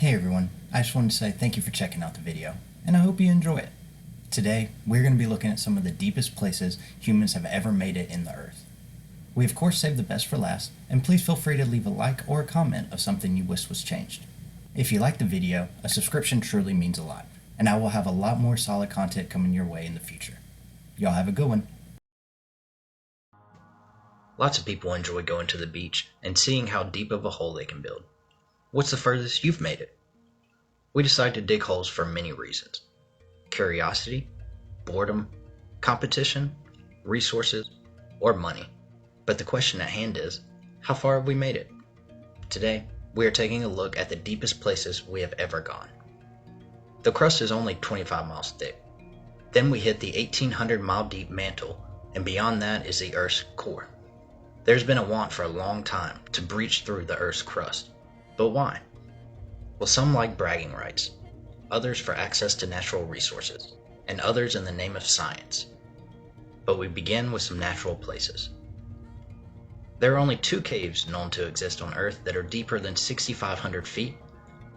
Hey everyone, I just wanted to say thank you for checking out the video, and I hope you enjoy it. Today, we're going to be looking at some of the deepest places humans have ever made it in the Earth. We of course saved the best for last, and please feel free to leave a like or a comment of something you wish was changed. If you like the video, a subscription truly means a lot, and I will have a lot more solid content coming your way in the future. Y'all have a good one. Lots of people enjoy going to the beach and seeing how deep of a hole they can build. What's the furthest you've made it? We decided to dig holes for many reasons. Curiosity, boredom, competition, resources, or money. But the question at hand is, how far have we made it? Today, we are taking a look at the deepest places we have ever gone. The crust is only 25 miles thick. Then we hit the 1,800 mile deep mantle, and beyond that is the Earth's core. There's been a want for a long time to breach through the Earth's crust. But why? Well, some like bragging rights, others for access to natural resources, and others in the name of science. But we begin with some natural places. There are only two caves known to exist on Earth that are deeper than 6,500 feet,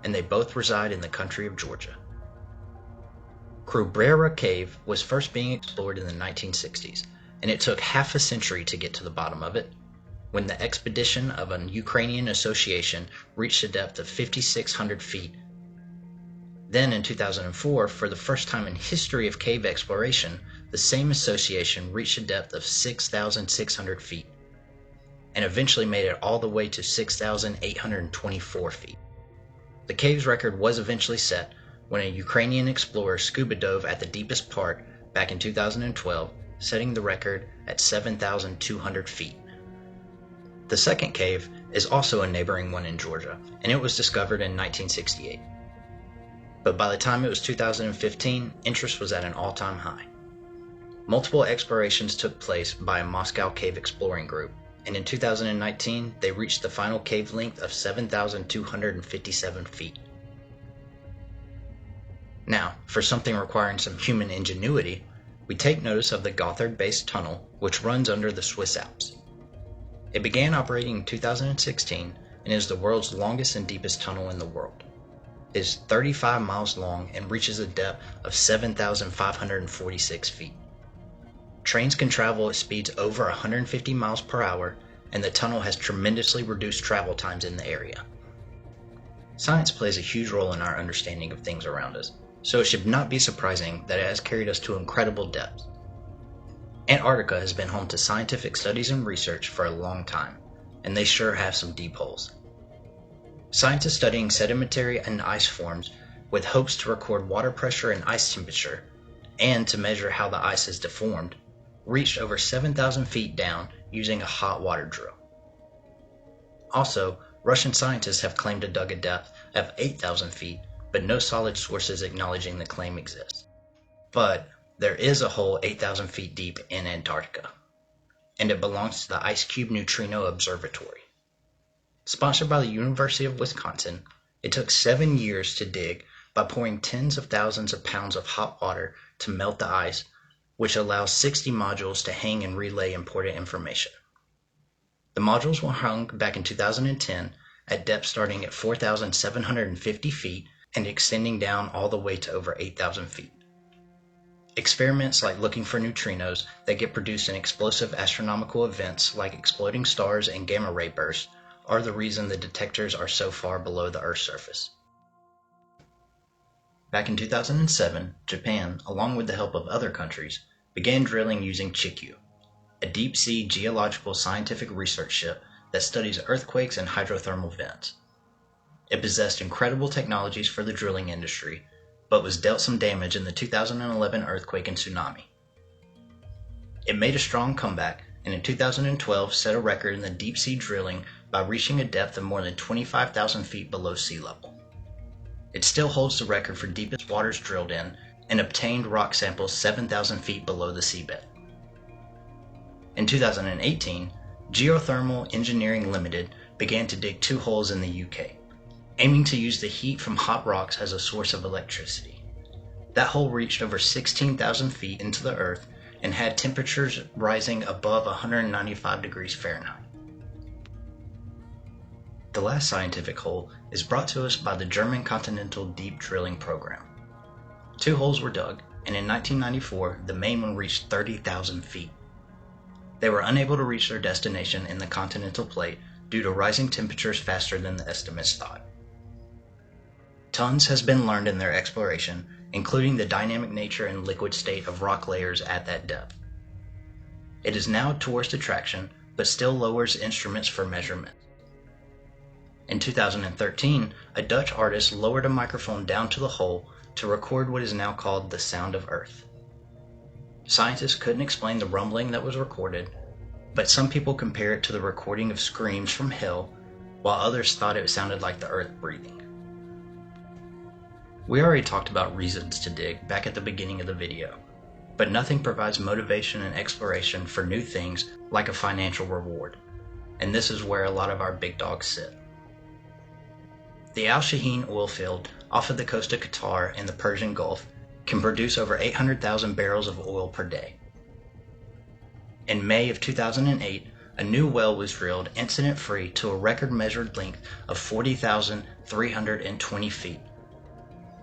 and they both reside in the country of Georgia. Cabrera Cave was first being explored in the 1960s, and it took half a century to get to the bottom of it, when the expedition of a Ukrainian association reached a depth of 5,600 feet. Then in 2004, for the first time in history of cave exploration, the same association reached a depth of 6,600 feet, and eventually made it all the way to 6,824 feet. The cave's record was eventually set when a Ukrainian explorer scuba dove at the deepest part back in 2012, setting the record at 7,200 feet. The second cave is also a neighboring one in Georgia, and it was discovered in 1968. But by the time it was 2015, interest was at an all-time high. Multiple explorations took place by a Moscow cave exploring group, and in 2019 they reached the final cave length of 7,257 feet. Now, for something requiring some human ingenuity, we take notice of the Gotthard-based tunnel which runs under the Swiss Alps. It began operating in 2016 and is the world's longest and deepest tunnel in the world. It is 35 miles long and reaches a depth of 7,546 feet. Trains can travel at speeds over 150 miles per hour, and the tunnel has tremendously reduced travel times in the area. Science plays a huge role in our understanding of things around us, so it should not be surprising that it has carried us to incredible depths. Antarctica has been home to scientific studies and research for a long time, and they sure have some deep holes. Scientists studying sedimentary and ice forms with hopes to record water pressure and ice temperature, and to measure how the ice is deformed, reached over 7,000 feet down using a hot water drill. Also, Russian scientists have claimed to dug a depth of 8,000 feet, but no solid sources acknowledging the claim exists. But there is a hole 8,000 feet deep in Antarctica, and it belongs to the Ice Cube Neutrino Observatory. Sponsored by the University of Wisconsin, it took 7 years to dig by pouring tens of thousands of pounds of hot water to melt the ice, which allows 60 modules to hang and relay important information. The modules were hung back in 2010 at depths starting at 4,750 feet and extending down all the way to over 8,000 feet. Experiments like looking for neutrinos that get produced in explosive astronomical events like exploding stars and gamma ray bursts are the reason the detectors are so far below the Earth's surface. Back in 2007, Japan, along with the help of other countries, began drilling using Chikyu, a deep-sea geological scientific research ship that studies earthquakes and hydrothermal vents. It possessed incredible technologies for the drilling industry, but was dealt some damage in the 2011 earthquake and tsunami. It made a strong comeback, and in 2012 set a record in the deep-sea drilling by reaching a depth of more than 25,000 feet below sea level. It still holds the record for deepest waters drilled in, and obtained rock samples 7,000 feet below the seabed. In 2018, Geothermal Engineering Limited began to dig 2 holes in the UK, aiming to use the heat from hot rocks as a source of electricity. That hole reached over 16,000 feet into the earth and had temperatures rising above 195 degrees Fahrenheit. The last scientific hole is brought to us by the German Continental Deep Drilling Program. 2 holes were dug, and in 1994, the main one reached 30,000 feet. They were unable to reach their destination in the continental plate due to rising temperatures faster than the estimates thought. Tons has been learned in their exploration, including the dynamic nature and liquid state of rock layers at that depth. It is now a tourist attraction, but still lowers instruments for measurement. In 2013, a Dutch artist lowered a microphone down to the hole to record what is now called the sound of Earth. Scientists couldn't explain the rumbling that was recorded, but some people compare it to the recording of screams from hell, while others thought it sounded like the Earth breathing. We already talked about reasons to dig back at the beginning of the video, but nothing provides motivation and exploration for new things like a financial reward, and this is where a lot of our big dogs sit. The Shaheen Oil Field off of the coast of Qatar in the Persian Gulf can produce over 800,000 barrels of oil per day. In May of 2008, a new well was drilled incident-free to a record measured length of 40,320 feet,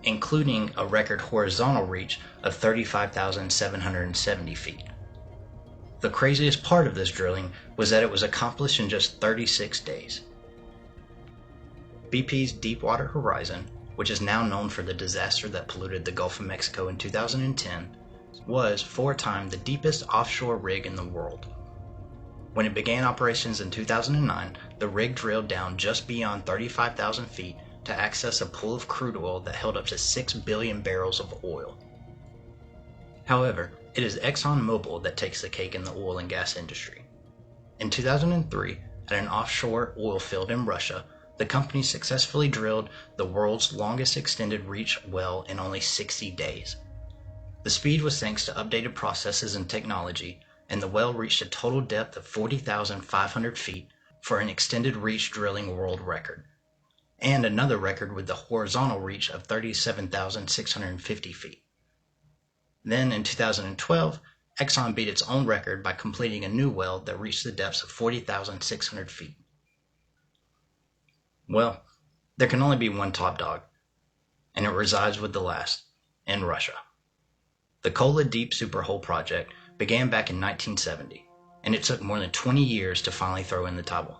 including a record horizontal reach of 35,770 feet. The craziest part of this drilling was that it was accomplished in just 36 days. BP's Deepwater Horizon, which is now known for the disaster that polluted the Gulf of Mexico in 2010, was, for a time, the deepest offshore rig in the world. When it began operations in 2009, the rig drilled down just beyond 35,000 feet to access a pool of crude oil that held up to 6 billion barrels of oil. However, it is ExxonMobil that takes the cake in the oil and gas industry. In 2003, at an offshore oil field in Russia, the company successfully drilled the world's longest extended reach well in only 60 days. The speed was thanks to updated processes and technology, and the well reached a total depth of 40,500 feet for an extended reach drilling world record, and another record with the horizontal reach of 37,650 feet. Then in 2012, Exxon beat its own record by completing a new well that reached the depths of 40,600 feet. Well, there can only be one top dog, and it resides with the last, in Russia. The Kola Deep Superhole project began back in 1970, and it took more than 20 years to finally throw in the towel.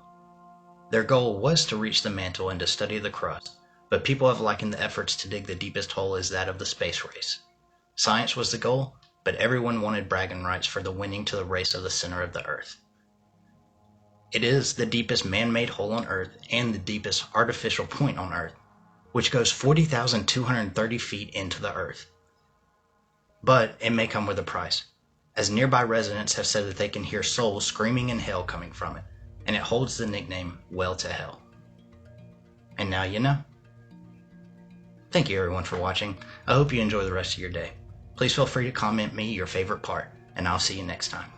Their goal was to reach the mantle and to study the crust, but people have likened the efforts to dig the deepest hole as that of the space race. Science was the goal, but everyone wanted bragging rights for the winning to the race of the center of the Earth. It is the deepest man-made hole on Earth and the deepest artificial point on Earth, which goes 40,230 feet into the Earth. But it may come with a price, as nearby residents have said that they can hear souls screaming in hell coming from it, and it holds the nickname Well to Hell. And now you know. Thank you everyone for watching. I hope you enjoy the rest of your day. Please feel free to comment me your favorite part, and I'll see you next time.